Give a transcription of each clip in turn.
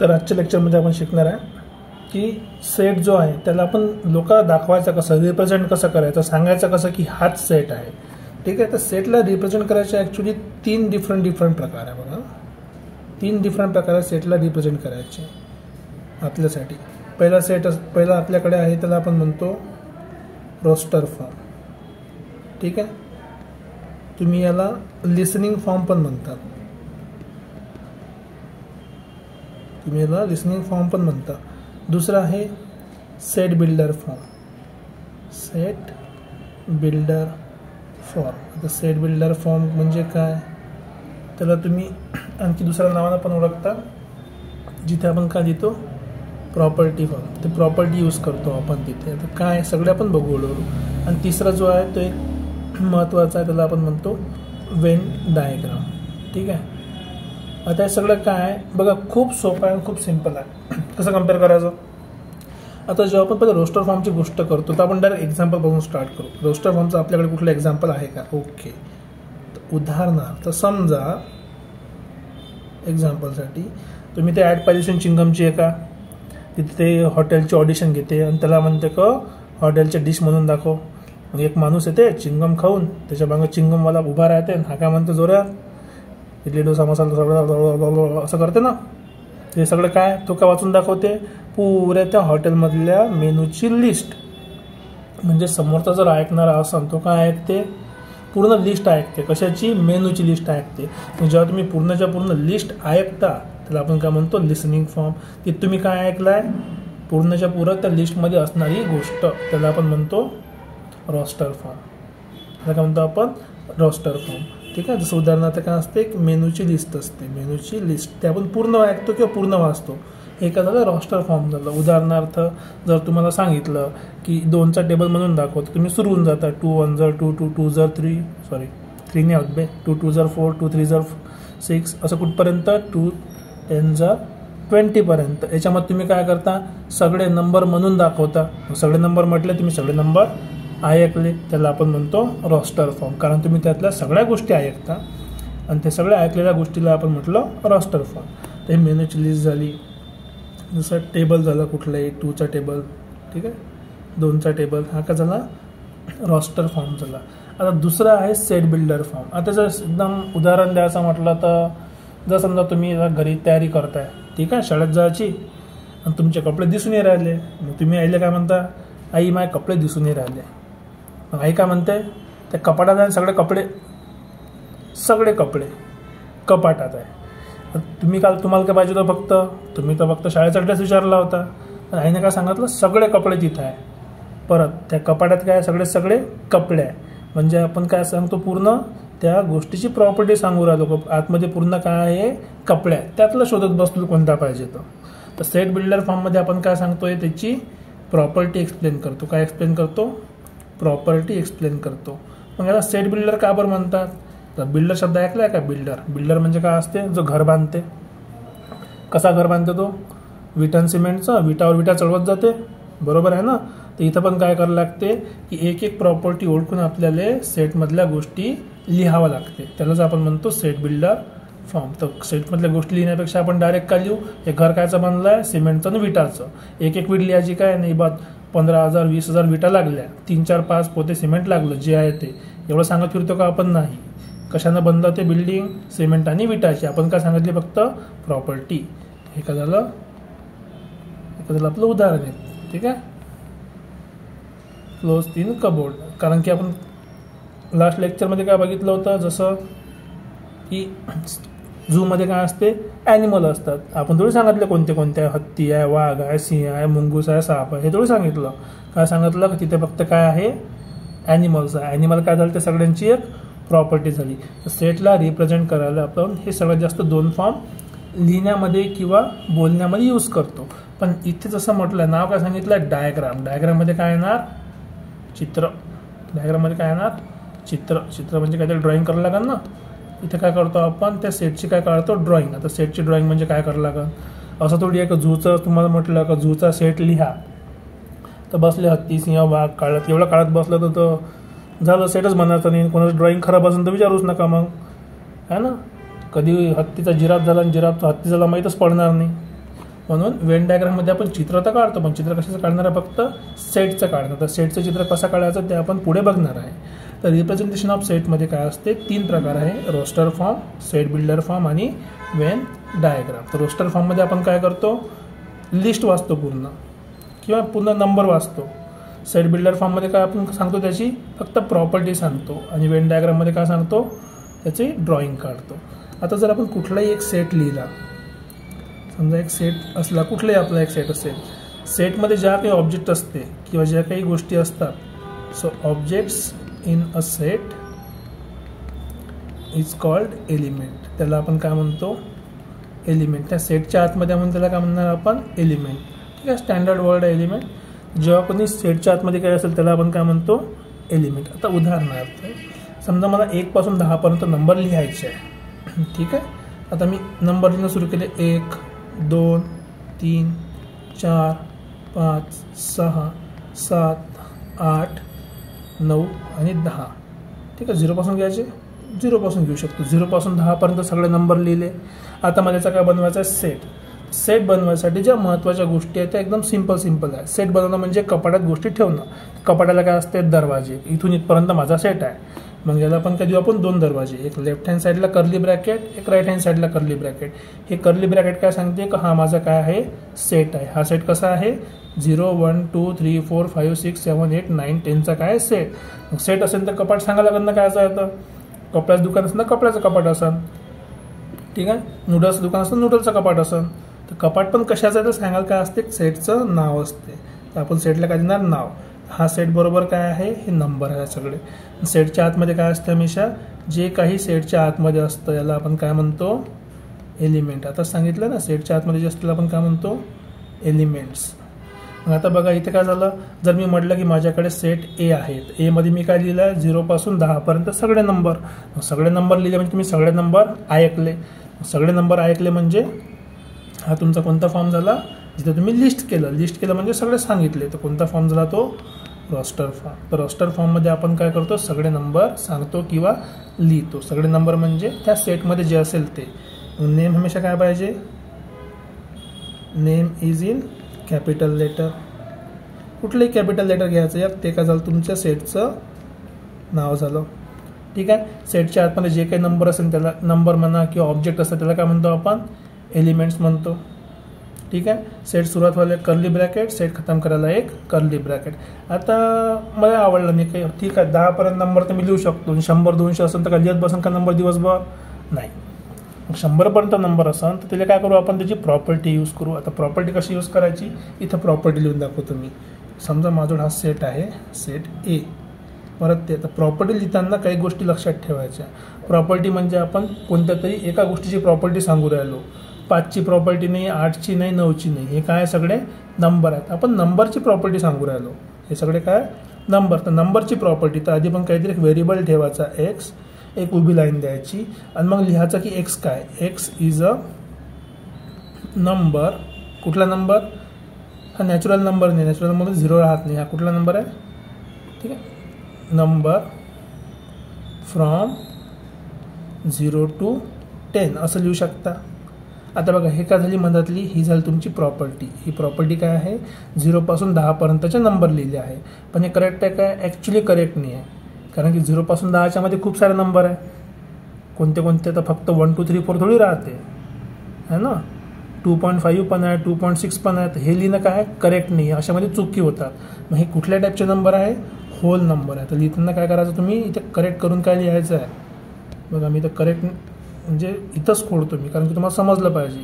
तर आजच्या लेक्चरमध्ये आपण शिकणार आहे की सेट जो आहे त्याला आपण लोकांना दाखवायचं कसं, रिप्रेझेंट कसं करायचं, सांगायचं कसं की हाच सेट आहे. ठीक आहे. तर सेटला रिप्रेझेंट करायचे ॲक्च्युली तीन डिफरंट प्रकार आहे. बघा, तीन डिफरंट प्रकारे सेटला रिप्रेझेंट करायचे आपल्यासाठी. पहिला आपल्याकडे आहे त्याला आपण म्हणतो रोस्टर फॉर्म. ठीक आहे. तुम्ही याला लिसनिंग फॉर्म पण म्हणतात. दुसरा आहे सेट बिल्डर फॉर्म. आता सेट बिल्डर फॉर्म म्हणजे काय, त्याला तुम्ही आणखी दुसऱ्या नावानं पण ओळखता, जिथे आपण काय देतो प्रॉपर्टी फॉर्म. ते प्रॉपर्टी यूज करतो आपण तिथे. आता काय सगळे आपण बघू. आणि तिसरा जो आहे तो एक महत्त्वाचा आहे, त्याला आपण म्हणतो वेन डायग्राम. ठीक आहे. आता हे सगळं काय आहे बघा, खूप सोपं आहे, खूप सिम्पल आहे. कसं कम्पेअर करायचं. आता जेव्हा आपण पहिलं रोस्टर फॉर्मची गोष्ट करतो तर आपण डायरेक्ट एक्झाम्पल बघून स्टार्ट करू. रोस्टर फॉर्मचं आपल्याकडे कुठलं एक्झाम्पल आहे का. ओके. उदाहरणार्थ समजा एक्झाम्पलसाठी तुम्ही ते ॲड पाहिजे चिंगमची आहे का, तिथे ते हॉटेलची ऑडिशन घेते आणि त्याला म्हणते का हॉटेलच्या डिश म्हणून दाखव. मग एक माणूस येते चिंगम खाऊन, त्याच्या मागं चिंगमवाला उभा राहते आणि हा काय म्हणतो जोरात इडली डोसा मसाला सगळं असं करते ना. ते सगळं काय तो का वाचून दाखवते पुऱ्या त्या हॉटेलमधल्या मेनूची लिस्ट. म्हणजे समोरचा जर ऐकणारा असेल तो काय ऐकते, पूर्ण लिस्ट ऐकते. कशाची, मेनूची लिस्ट ऐकते. जेव्हा तुम्ही पूर्णच्या पूर्ण लिस्ट ऐकता त्याला आपण काय म्हणतो लिसनिंग फॉर्म. ते तुम्ही काय ऐकलाय पूर्णच्या पूर्ण त्या लिस्टमध्ये असणारी गोष्ट, त्याला आपण म्हणतो रोस्टर फॉर्म. त्याला काय म्हणतो आपण रोस्टर फॉर्म. ठीक आहे. जसं उदाहरणार्थ काय असते, एक मेनूची लिस्ट असते. मेनूची लिस्ट ते आपण पूर्ण ऐकतो किंवा पूर्ण वाचतो. हे काय झालं, रोस्टर फॉर्म झालं. उदाहरणार्थ जर तुम्हाला सांगितलं की 2चा टेबल म्हणून दाखवतो, तुम्ही सुरू होऊन जाता 2 1 जर 2 2 2 जर 3 सॉरी 3 नाही होत बे 2 2 जर 4 2 3 जर 6 असं कुठपर्यंत 2 10 जर 20 पर्यंत. याच्यामध्ये तुम्ही काय करता, सगळे नंबर म्हणून दाखवता. सगळे नंबर म्हटले तुम्ही सगळे नंबर ऐकले, त्याला आपण म्हणतो रोस्टर फॉर्म. कारण तुम्ही त्यातल्या सगळ्या गोष्टी ऐकता आणि त्या सगळ्या ऐकलेल्या गोष्टीला आपण म्हटलं रोस्टर फॉर्म. ते मेनूची लिस्ट झाली. जसं टेबल झालं कुठलंही 2चा टेबल. ठीक आहे. 2चा टेबल हा का झाला रोस्टर फॉर्म झाला. आता दुसरा आहे सेट बिल्डर फॉर्म. आता जर एकदम उदाहरण द्यायचं म्हटलं तर जर समजा तुम्ही घरी तयारी करताय, ठीक आहे, शाळेत जायची आणि तुमचे कपडे दिसून नाही राहिले. मग तुम्ही आईला काय म्हणता, आई माझे कपडे दिसून नाही राहिले. मग आई काय म्हणते, त्या कपाटात आहे सगळे कपडे कपाटात आहे. तुम्हाला काय पाहिजे होतं, तुम्ही फक्त शाळेचा ड्रेस विचारला होता. आईने काय सांगितलं, सगळे कपडे तिथं आहे. परत त्या कपाटात काय सगळे कपडे आहे. म्हणजे आपण काय सांगतो, पूर्ण त्या गोष्टीची प्रॉपर्टी सांगू राहिलो. आतमध्ये पूर्ण काय आहे, कपडे आहे. त्यातलं शोधत बसलो कोणता पाहिजे तर सेट बिल्डर फॉर्ममध्ये आपण काय सांगतोय, त्याची प्रॉपर्टी एक्सप्लेन करतो. काय एक्सप्लेन करतो, प्रॉपर्टी एक्सप्लेन करतो. मग याला सेट बिल्डर का बरं म्हणतात. तर बिल्डर शब्द ऐकलाय का. बिल्डर म्हणजे काय असते, जो घर बांधते. कसा घर बांधते तो, विटा सिमेंटचा, विटावर विटा चढवत जाते. बरोबर आहे ना. तर इथं पण काय करावं लागते की एक प्रॉपर्टी ओळखून आपल्याला सेटमधल्या गोष्टी लिहावं लागते. त्यालाच आपण म्हणतो सेट बिल्डर फॉर्म. तर सेटमधल्या गोष्टी लिहिण्यापेक्षा आपण डायरेक्ट काय लिहू, हे घर कायचं बांधलं आहे, सिमेंटचं आणि विटाचं. एक विट लिहायची काय नाही बात. 15,000 20,000 विटा लागल्या, 3 4 5 पोते सिमेंट लागलं, जे आहे ते एवढं सांगत फिरतो का आपण. नाही. कशानं बनलं ते बिल्डिंग, सिमेंट आणि विटाची. आपण काय सांगितले फक्त प्रॉपर्टी. हे काय झालं आपलं उदाहरण आहे. ठीक आहे. Close 3 cupboard. कारण की आपण लास्ट लेक्चरमध्ये काय बघितलं होतं, जसं की झूमध्ये काय असते, ॲनिमल असतात. आपण थोडी सांगितलं कोणते आहे, हत्ती आहे, वाघ आहे, सिंह आहे, मुंगूस आहे, साप आहे, हे थोडी सांगितलं. काय सांगितलं की तिथे फक्त काय आहे, ॲनिमल्स आहे. ॲनिमल काय झालं, ते सगळ्यांची एक प्रॉपर्टी झाली. तर सेटला रिप्रेझेंट करायला आपण हे सगळ्यात जास्त 2 फॉर्म लिहिण्यामध्ये किंवा बोलण्यामध्ये यूज करतो. पण इथे जसं म्हटलं, नाव काय सांगितलं, डायग्राम. डायग्राममध्ये काय येणार, चित्र. डायग्राममध्ये काय येणार, चित्र म्हणजे काहीतरी ड्रॉइंग करायला लागेल ना. इथे काय करतो आपण, त्या सेटची काय काढतो, ड्रॉइंग. आता सेटची ड्रॉइंग म्हणजे काय करायला लागेल, असं थोडी आहे का झूचं तुम्हाला म्हटलं का झूचा सेट लिहा, तर बसले हत्ती सिंह वाघ काढत, एवढं काढत बसलं तर झालं, सेटच बनायचं नाही. कोणाचं ड्रॉइंग खराब असेल तर विचारूच नका मग, है ना. कधी हत्तीचा जिराफ झाला आणि जिराफचा हत्ती झाला माहीतच पडणार नाही. म्हणून वेन डायग्राममध्ये आपण चित्र तर काढतो, पण चित्र कशाचं काढणार आहे? फक्त सेटचं काढणार. तर सेटचं चित्र कसं काढायचं ते आपण पुढे बघणार आहे. तर रिप्रेझेंटेशन ऑफ सेटमध्ये काय असते? 3 प्रकार आहे: roster form, set builder form आणि वेन डायग्राम. तर रोस्टर फॉर्ममध्ये आपण काय करतो? लिस्ट वाचतो पूर्ण किंवा पूर्ण नंबर वाचतो. सेट बिल्डर फॉर्ममध्ये काय आपण सांगतो? त्याची फक्त प्रॉपर्टी सांगतो. आणि वेन डायग्राममध्ये काय सांगतो? त्याची ड्रॉइंग काढतो. आता जर आपण कुठलाही एक सेट लिहिला, समजा एक सेट असला, कुठलाही आपला एक सेट असेल, सेटमध्ये ज्या काही ऑब्जेक्ट असते किंवा ज्या काही गोष्टी असतात, so objects in a set is called element. त्याला आपण काय म्हणतो? एलिमेंट. त्या सेटच्या आतमध्ये म्हणून त्याला काय म्हणणार आपण? एलिमेंट. ठीक आहे, स्टँडर्ड वर्ड आहे एलिमेंट. जेव्हा कोणी सेटच्या आतमध्ये काय असेल त्याला आपण काय म्हणतो? एलिमेंट. आता उदाहरणार्थ समजा मला 1 पासून 10 पर्यंत नंबर लिहायचे आहे. ठीक आहे, आता मी नंबर लिहिणं सुरू केले. 1 2 3 4 5 6 7 8 9 आणि 10. ठीक आहे, 0 पासून घ्यायचे, 0 पासून घेऊ शकतो. 0 पासून 10 पर्यंत सगळे नंबर लिहिले. आता मला याचा काय बनवायचा आहे? सेट. सेट बनवायसाठी ज्या महत्त्वाच्या गोष्टी आहेत त्या एकदम सिंपल आहे. सेट बनवणं म्हणजे कपाटात गोष्टी ठेवणं. कपाटाला काय असते? दरवाजे. इथून इथपर्यंत माझा सेट आहे. मग याला आपण काय देऊ? आपण 2 दरवाजे, एक लेफ्ट हँड साईडला कर्ली ब्रॅकेट, एक राईट हँड साईडला कर्ली ब्रॅकेट. हे कर्ली ब्रॅकेट काय सांगते? का हा माझा काय आहे? सेट आहे. हा सेट कसा आहे? 0 1 2 3 4 5 6 7 8 9 10चा काय? सेट. मग सेट असेल तर कपाट सांगायला लागलं काय येतं? कपड्याचं दुकान असेल तर कपड्याचं कपाट असेल. ठीक आहे, नूडल्सचं दुकान असेल नूडल्सचं कपाट असेल. तर कपाट पण कशाचं आहे तर सांगायला काय असते? सेटचं नाव असते. तर आपण सेटला काय देणार? नाव. हा सेट बरोबर काय आहे? हे नंबर आहे सगळे. सेटच्या आतमध्ये काय असतं? हमेशा जे काही सेटच्या आतमध्ये असतं याला आपण काय म्हणतो? एलिमेंट. आता सांगितलं ना, सेटच्या आतमध्ये जे असतं आपण काय म्हणतो? एलिमेंट्स. मग आता बघा इथे काय झालं? जर मी म्हटलं की माझ्याकडे सेट ए आहेत, ए मध्ये मी काय लिहिलं आहे? 0 पासून 10 पर्यंत सगळे नंबर. सगळे नंबर लिहिले म्हणजे तुम्ही सगळे नंबर ऐकले. सगळे नंबर ऐकले म्हणजे हा तुमचा कोणता फॉर्म झाला? जिथे तुम्ही लिस्ट केलं म्हणजे सगळे सांगितले. तर कोणता फॉर्म झाला तो? Roster form. तर रोस्टर फॉर्ममध्ये आपण काय करतो? सगळे नंबर सांगतो किंवा लिहितो. सगळे नंबर म्हणजे त्या सेटमध्ये जे असेल ते. नेम हमेशा काय पाहिजे? Name is in capital letter. कुठलंही कॅपिटल लेटर घ्यायचं यात, ते काय झालं? तुमच्या सेटचं नाव झालं. ठीक आहे, सेटच्या आतमध्ये जे काही नंबर असेल त्याला नंबर म्हणा किंवा ऑब्जेक्ट असतात त्याला काय म्हणतो आपण? एलिमेंट्स म्हणतो. ठीक आहे, सेट सुरुवात व्हायला कर्ली ब्रॅकेट, सेट खतम करायला एक कर्ली ब्रॅकेट. आता मला आवडलं नाही काही. ठीक आहे, 10 पर्यंत नंबर तर मी लिहू शकतो. 100 200 असेल तर काय लिहत बसन का नंबर दिवसभर? नाही. 100 पर्यंत नंबर असेल तर त्याला काय करू आपण? त्याची प्रॉपर्टी यूज करू. आता प्रॉपर्टी कशी यूज करायची? इथं प्रॉपर्टी लिहून दाखवतो मी. समजा माझा हा सेट आहे, सेट ए. परत ते आता प्रॉपर्टी लिहिताना काही गोष्टी लक्षात ठेवायच्या. प्रॉपर्टी म्हणजे आपण कोणत्या तरी एका गोष्टीची प्रॉपर्टी सांगू राहिलो. 5ची प्रॉपर्टी नाही, 8ची नाही, 9ची नाही. हे काय? सगळे नंबर आहेत. आपण नंबरची प्रॉपर्टी सांगू राहिलो. हे सगळे काय? नंबर. तर नंबरची प्रॉपर्टी तर आधी पण काहीतरी एक व्हेरिएबल ठेवायचा एक्स, एक उभी लाईन द्यायची आणि मग लिहायचा की एक्स काय? X is a number. कुठला नंबर? हा नॅचरल नंबर नाही. नॅचरल नंबरमध्ये 0 राहत नाही. हा कुठला नंबर आहे? ठीक आहे, नंबर फ्रॉम 0 to 10 असं लिहू शकता. आता बघा हे काय झाली मधातली? ही झाली तुमची प्रॉपर्टी. ही प्रॉपर्टी काय आहे? 0 पासून 10 पर्यंतचे नंबर लिहिले आहे. पण हे करेक्ट आहे काय? ॲक्च्युली करेक्ट नाही आहे. कारण की 0 पासून 10च्या मध्ये खूप सारे नंबर आहे. कोणते कोणते? तर फक्त 1 2 3 4 थोडी राहते है ना. 2.5 पण आहे, 2.6 पण आहे. हे लिहिणं काय? करेक्ट नाही आहे. अशामध्ये चुकी होतात. मग हे कुठल्या टाईपचे नंबर आहे? होल नंबर आहे. तर लिहिताना काय करायचं? तुम्ही इथे करेक्ट करून काय लिहायचं आहे? बघा मी तर करेक्ट म्हणजे इथंच खोडतो मी, कारण की तुम्हाला समजलं पाहिजे.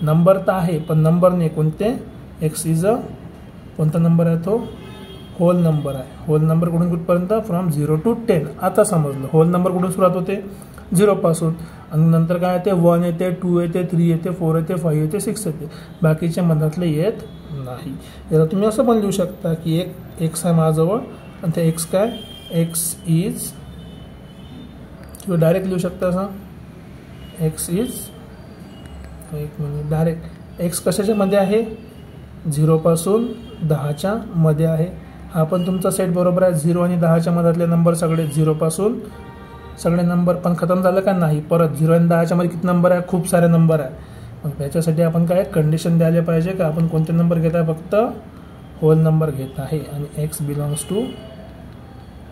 नंबर तर आहे पण नंबर नाही. कोणते? एक्स इज अ कोणता नंबर आहे तो? होल नंबर आहे. होल नंबर कुठून कुठपर्यंत? From 0 to 10. आता समजलं. होल नंबर कुठून सुरुवात होते? 0 पासून. आणि नंतर काय येते? 1 येते, 2 येते, 3 येते, 4 येते, 5 येते, 6 येते. बाकीच्या मधातले येत नाही. याला तुम्ही असं पण लिहू शकता की एक एक्स आहे माझ्याजवळ आणि ते एक्स काय? एक्स इज, किंवा डायरेक्ट लिहू शकता असं एक्स इज, एक मिनिट, डायरेक्ट एक्स कशाच्या मध्ये आहे? 0 पासून 10च्या मध्ये आहे. हा पण तुमचा सेट बरोबर आहे. 0 आणि 10च्या मधातले नंबर सगळे 0 पासून सगळे नंबर. पण खतम झालं का? नाही. परत 0 आणि 10च्या मध्ये किती नंबर आहे? खूप सारे नंबर आहे. मग याच्यासाठी आपण काय कंडिशन द्यायला पाहिजे का आपण कोणते नंबर घेत आहे, फक्त होल नंबर घेत आहे आणि X belongs to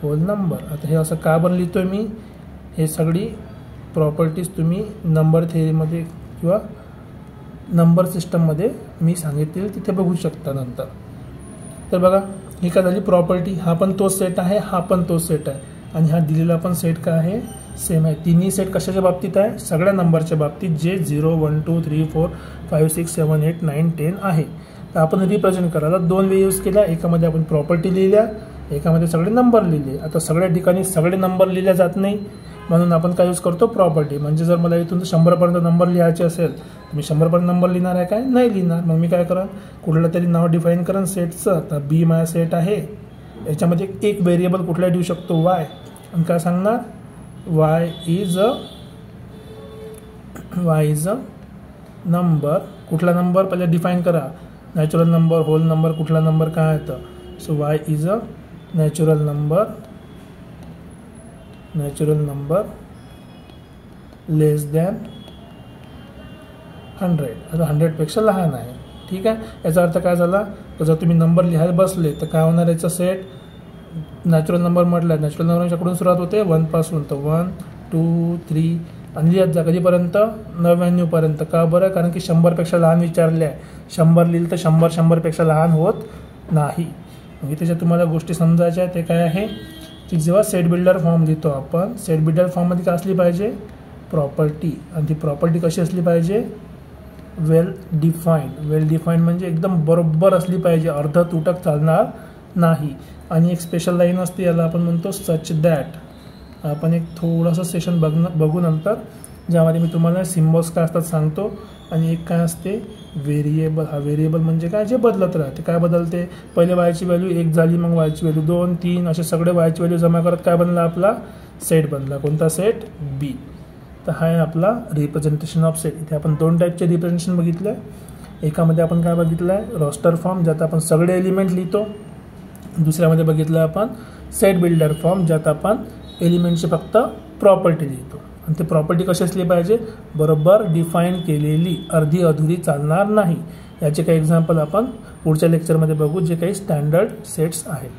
whole number. आता हे असं का बरं लिहितोय मी, हे सगळी प्रॉपर्टीज तुम्ही नंबर थेअरीमध्ये किंवा नंबर सिस्टममध्ये मी सांगितलेली तिथे बघू शकता नंतर. तर बघा ही काय झाली प्रॉपर्टी, हा पण तोच सेट आहे, हा पण तोच सेट आहे आणि हा दिलेला पण सेट काय आहे, सेम आहे. तिन्ही सेट कशाच्या बाबतीत आहे, सगळ्या नंबरच्या बाबतीत जे 0 1 2 3 4 5 6 7 8 9 10 आहे. तर आपण रिप्रेझेंट करायला दोन वे यूज केला, एकामध्ये आपण प्रॉपर्टी लिहिल्या, एकामध्ये सगळे नंबर लिहिले. आता सगळ्या ठिकाणी सगळे नंबर लिहिल्या जात नाही म्हणून आपण काय यूज करतो प्रॉपर्टी. म्हणजे जर मला इथून 100पर्यंत नंबर लिहायचे असेल तर मी 100पर्यंत नंबर लिहिणार आहे काय, नाही लिहिणार. मग मी काय करेन, कुठलं तरी नाव डिफाईन करेन सेटचं. तर बी माझा सेट आहे, याच्यामध्ये एक व्हेरिएबल कुठला देऊ शकतो, वाय, आणि काय सांगणार वाय इज अ नंबर. कुठला नंबर पहिले डिफाईन करा, नॅचरल नंबर, होल नंबर, कुठला नंबर काय येतं. So Y is a natural number less than 100. आता 100पेक्षा लहान आहे, ठीक आहे. याचा अर्थ काय झाला, तर जर तुम्ही नंबर लिहायला बसले तर काय होणार, याचा सेट नॅचरल नंबर म्हटलं, नॅचरल नंबरच्याकडून सुरुवात होते 1 पासून, तर 1 2 3 आणि लिहत जा कधीपर्यंत, 99पर्यंत. का बरं, कारण की 100पेक्षा लहान विचारले आहे. 100 लिहिलं तर 100पेक्षा लहान होत नाही. म्हणजे त्याच्यात तुम्हाला गोष्टी समजायच्या. ते काय आहे की जेव्हा सेट बिल्डर फॉर्म लिहितो आपण, सेट बिल्डर फॉर्ममध्ये काय असली पाहिजे, प्रॉपर्टी. आणि ती प्रॉपर्टी कशी असली पाहिजे, वेल डिफाईंड म्हणजे एकदम बरोबर असली पाहिजे, अर्ध तुटक चालणार नाही. आणि एक स्पेशल लाईन असते, याला आपण म्हणतो सच दॅट. आपण एक थोडंसं सेशन बघू नंतर, ज्यामध्ये मी तुम्हाला सिम्बॉल्स काय असतात सांगतो. आणि एक काय असते व्हेरिएबल. हा व्हेरिएबल म्हणजे काय, जे बदलत राहते. काय बदलते, पहिले वायची व्हॅल्यू 1 झाली, मग वायची व्हॅल्यू 2 3 असे सगळे वायची व्हॅल्यू जमा करत काय बनला, आपला सेट बनला. कोणता सेट, बी. तर हा आहे आपला रिप्रेझेंटेशन ऑफ सेट. इथे आपण दोन टाईपचे रिप्रेझेंटेशन बघितलं. एकामध्ये आपण काय बघितलं आहे, रॉस्टर फॉर्म, ज्यात आपण सगळे एलिमेंट लिहितो. दुसऱ्यामध्ये बघितलं आपण सेट बिल्डर फॉर्म, ज्यात आपण एलिमेंटची फक्त प्रॉपर्टी लिहितो. आणि ते प्रॉपर्टी कशी असली पाहिजे, बरोबर डिफाईन केलेली, अर्धी अधुरी चालणार नाही. याचे काही एक्झाम्पल आपण पुढच्या लेक्चरमध्ये बघू, जे काही स्टँडर्ड सेट्स आहेत.